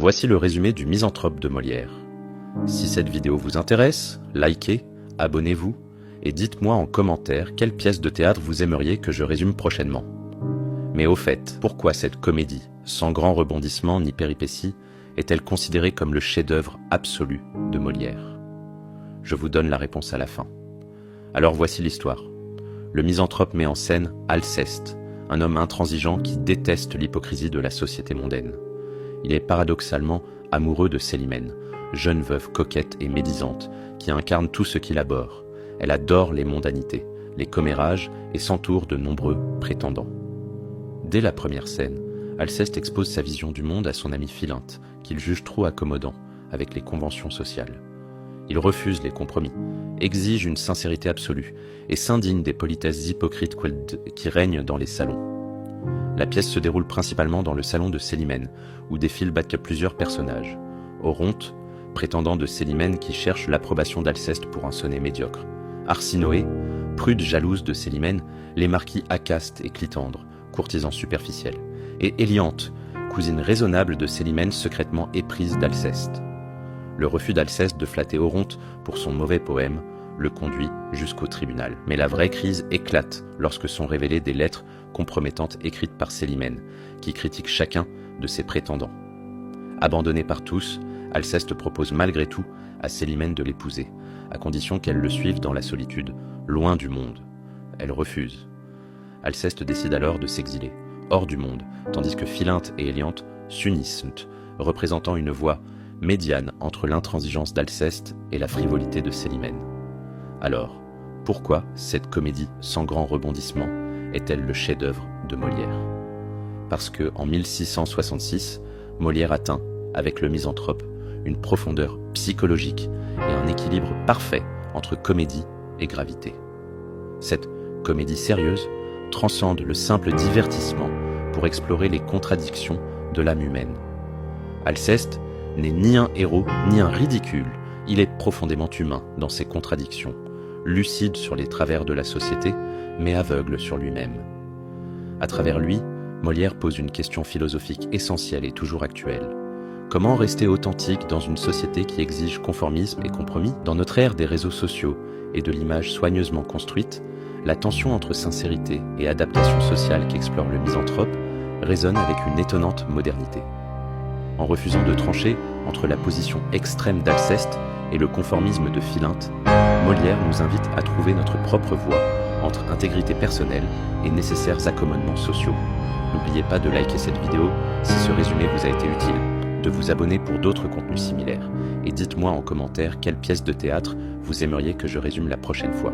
Voici le résumé du Misanthrope de Molière. Si cette vidéo vous intéresse, likez, abonnez-vous et dites-moi en commentaire quelle pièce de théâtre vous aimeriez que je résume prochainement. Mais au fait, pourquoi cette comédie, sans grand rebondissement ni péripéties, est-elle considérée comme le chef-d'œuvre absolu de Molière? Je vous donne la réponse à la fin. Alors voici l'histoire. Le Misanthrope met en scène Alceste, un homme intransigeant qui déteste l'hypocrisie de la société mondaine. Il est paradoxalement amoureux de Célimène, jeune veuve coquette et médisante, qui incarne tout ce qu'il abhorre. Elle adore les mondanités, les commérages et s'entoure de nombreux prétendants. Dès la première scène, Alceste expose sa vision du monde à son ami Philinte, qu'il juge trop accommodant avec les conventions sociales. Il refuse les compromis, exige une sincérité absolue et s'indigne des politesses hypocrites qui règnent dans les salons. La pièce se déroule principalement dans le salon de Célimène, où défilent plusieurs personnages. Oronte, prétendant de Célimène qui cherche l'approbation d'Alceste pour un sonnet médiocre. Arsinoé, prude jalouse de Célimène, les marquis Acaste et Clitandre, courtisans superficiels. Et Héliante, cousine raisonnable de Célimène secrètement éprise d'Alceste. Le refus d'Alceste de flatter Oronte pour son mauvais poème le conduit jusqu'au tribunal. Mais la vraie crise éclate lorsque sont révélées des lettres compromettantes écrites par Célimène, qui critique chacun de ses prétendants. Abandonné par tous, Alceste propose malgré tout à Célimène de l'épouser, à condition qu'elle le suive dans la solitude, loin du monde. Elle refuse. Alceste décide alors de s'exiler, hors du monde, tandis que Philinte et Héliante s'unissent, représentant une voie médiane entre l'intransigeance d'Alceste et la frivolité de Célimène. Alors, pourquoi cette comédie sans grand rebondissement est-elle le chef-d'œuvre de Molière? Parce que, en 1666, Molière atteint, avec le Misanthrope, une profondeur psychologique et un équilibre parfait entre comédie et gravité. Cette comédie sérieuse transcende le simple divertissement pour explorer les contradictions de l'âme humaine. Alceste n'est ni un héros ni un ridicule, il est profondément humain dans ses contradictions, lucide sur les travers de la société, mais aveugle sur lui-même. À travers lui, Molière pose une question philosophique essentielle et toujours actuelle. Comment rester authentique dans une société qui exige conformisme et compromis? Dans notre ère des réseaux sociaux et de l'image soigneusement construite, la tension entre sincérité et adaptation sociale qu'explore le Misanthrope résonne avec une étonnante modernité. En refusant de trancher entre la position extrême d'Alceste et le conformisme de Philinte, Molière nous invite à trouver notre propre voie entre intégrité personnelle et nécessaires accommodements sociaux. N'oubliez pas de liker cette vidéo si ce résumé vous a été utile, de vous abonner pour d'autres contenus similaires, et dites-moi en commentaire quelle pièce de théâtre vous aimeriez que je résume la prochaine fois.